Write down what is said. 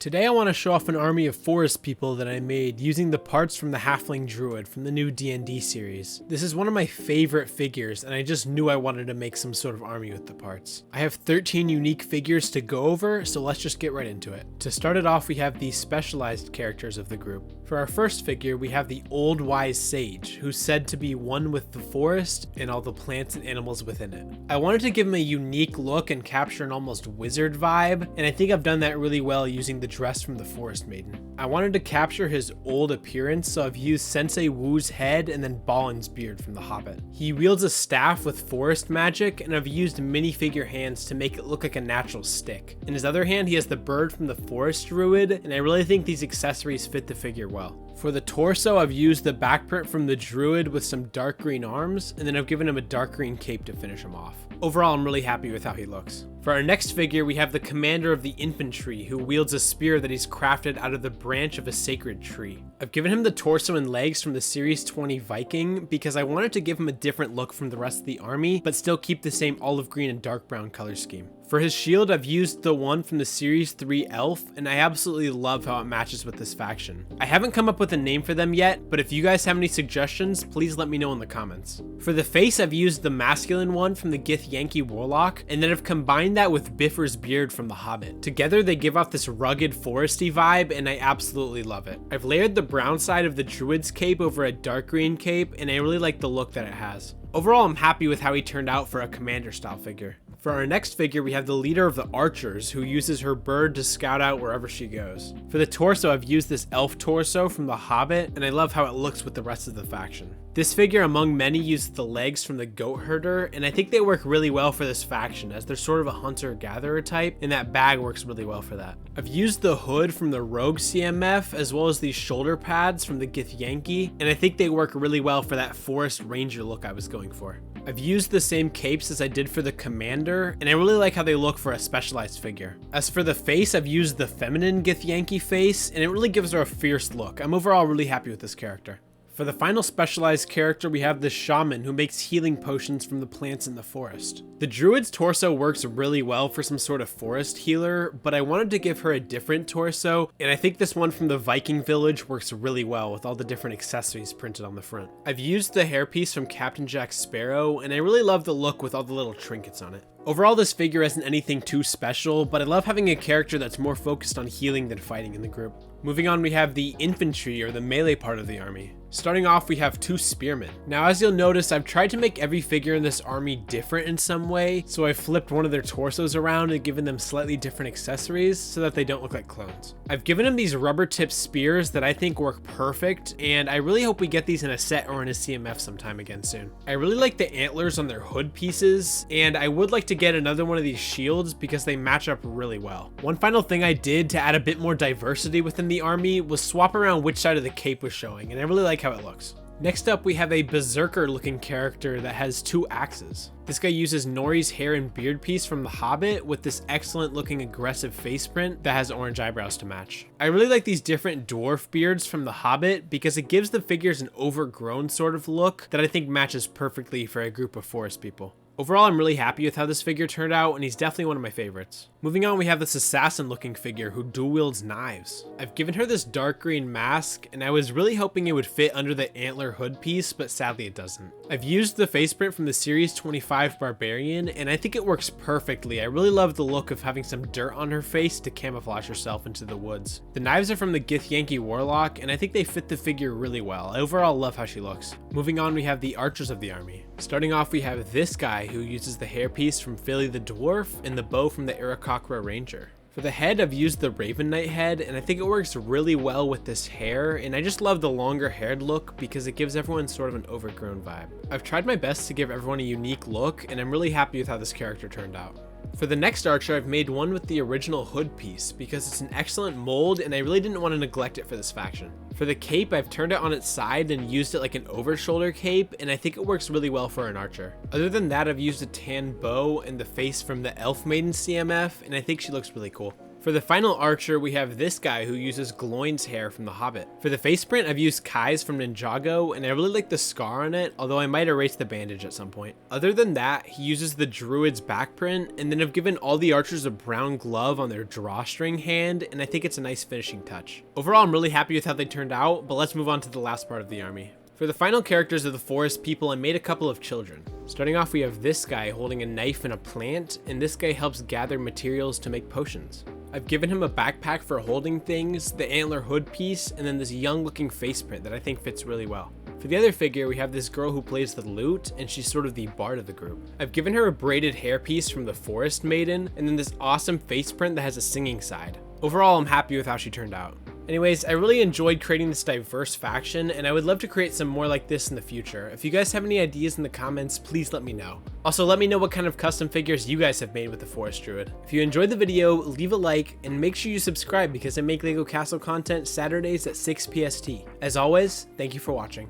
Today I want to show off an army of forest people that I made using the parts from the Halfling Druid from the new D&D series. This is one of my favorite figures and I just knew I wanted to make some sort of army with the parts. I have 13 unique figures to go over, so let's just get right into it. To start it off, we have the specialized characters of the group. For our first figure, we have the Old Wise Sage, who's said to be one with the forest and all the plants and animals within it. I wanted to give him a unique look and capture an almost wizard vibe, and I think I've done that really well using the dress from the Forest Maiden. I wanted to capture his old appearance, so I've used Sensei Wu's head and then Balin's beard from The Hobbit. He wields a staff with forest magic, and I've used minifigure hands to make it look like a natural stick. In his other hand, he has the bird from the Forest Druid, and I really think these accessories fit the figure well. For the torso, I've used the backprint from the Druid with some dark green arms, and then I've given him a dark green cape to finish him off. Overall, I'm really happy with how he looks. For our next figure, we have the commander of the infantry, who wields a spear that he's crafted out of the branch of a sacred tree. I've given him the torso and legs from the Series 20 Viking because I wanted to give him a different look from the rest of the army, but still keep the same olive green and dark brown color scheme. For his shield, I've used the one from the Series 3 Elf, and I absolutely love how it matches with this faction. I haven't come up with a name for them yet, but if you guys have any suggestions, please let me know in the comments. For the face, I've used the masculine one from the Githyanki Warlock, and then I've combined that with Bifur's beard from The Hobbit. Together, they give off this rugged, foresty vibe, and I absolutely love it. I've layered the brown side of the Druid's cape over a dark green cape, and I really like the look that it has. Overall, I'm happy with how he turned out for a commander style figure. For our next figure, we have the leader of the archers, who uses her bird to scout out wherever she goes. For the torso, I've used this elf torso from The Hobbit, and I love how it looks with the rest of the faction. This figure, among many, uses the legs from the goat herder, and I think they work really well for this faction, as they're sort of a hunter-gatherer type, and that bag works really well for that. I've used the hood from the rogue CMF, as well as these shoulder pads from the Githyanki, and I think they work really well for that forest ranger look I was going for. I've used the same capes as I did for the commander, and I really like how they look for a specialized figure. As for the face, I've used the feminine Githyanki face, and it really gives her a fierce look. I'm overall really happy with this character. For the final specialized character, we have the shaman who makes healing potions from the plants in the forest. The druid's torso works really well for some sort of forest healer, but I wanted to give her a different torso, and I think this one from the Viking village works really well with all the different accessories printed on the front. I've used the hairpiece from Captain Jack Sparrow, and I really love the look with all the little trinkets on it. Overall, this figure isn't anything too special, but I love having a character that's more focused on healing than fighting in the group. Moving on, we have the infantry, or the melee part of the army. Starting off, we have two spearmen. Now, as you'll notice, I've tried to make every figure in this army different in some way, so I flipped one of their torsos around and given them slightly different accessories so that they don't look like clones. I've given them these rubber tip spears that I think work perfect, and I really hope we get these in a set or in a CMF sometime again soon. I really like the antlers on their hood pieces, and I would like to get another one of these shields because they match up really well. One final thing I did to add a bit more diversity within the army was swap around which side of the cape was showing, and I really like how it looks. Next up, we have a berserker looking character that has two axes. This guy uses Nori's hair and beard piece from The Hobbit with this excellent looking aggressive face print that has orange eyebrows to match. I really like these different dwarf beards from The Hobbit because it gives the figures an overgrown sort of look that I think matches perfectly for a group of forest people. Overall, I'm really happy with how this figure turned out, and he's definitely one of my favorites. Moving on, we have this assassin looking figure who dual wields knives. I've given her this dark green mask, and I was really hoping it would fit under the antler hood piece, but sadly it doesn't. I've used the face print from the Series 25 Barbarian, and I think it works perfectly. I really love the look of having some dirt on her face to camouflage herself into the woods. The knives are from the Githyanki Warlock, and I think they fit the figure really well. I overall love how she looks. Moving on, we have the archers of the army. Starting off, we have this guy who uses the hairpiece from Philly the Dwarf and the bow from the Aarakocra Ranger. For the head, I've used the Raven Knight head, and I think it works really well with this hair, and I just love the longer haired look because it gives everyone sort of an overgrown vibe. I've tried my best to give everyone a unique look, and I'm really happy with how this character turned out. For the next archer, I've made one with the original hood piece because it's an excellent mold and I really didn't want to neglect it for this faction. For the cape, I've turned it on its side and used it like an over shoulder cape, and I think it works really well for an archer. Other than that, I've used a tan bow and the face from the Elf Maiden CMF, and I think she looks really cool. For the final archer, we have this guy who uses Gloin's hair from The Hobbit. For the face print, I've used Kai's from Ninjago, and I really like the scar on it, although I might erase the bandage at some point. Other than that, he uses the Druid's back print, and then I've given all the archers a brown glove on their drawstring hand, and I think it's a nice finishing touch. Overall, I'm really happy with how they turned out, but let's move on to the last part of the army. For the final characters of the forest people, I made a couple of children. Starting off, we have this guy holding a knife and a plant, and this guy helps gather materials to make potions. I've given him a backpack for holding things, the antler hood piece, and then this young looking face print that I think fits really well. For the other figure, we have this girl who plays the lute, and she's sort of the bard of the group. I've given her a braided hairpiece from the Forest Maiden, and then this awesome face print that has a singing side. Overall, I'm happy with how she turned out. Anyways, I really enjoyed creating this diverse faction, and I would love to create some more like this in the future. If you guys have any ideas in the comments, please let me know. Also, let me know what kind of custom figures you guys have made with the Forest Druid. If you enjoyed the video, leave a like, and make sure you subscribe because I make LEGO Castle content Saturdays at 6 PST. As always, thank you for watching.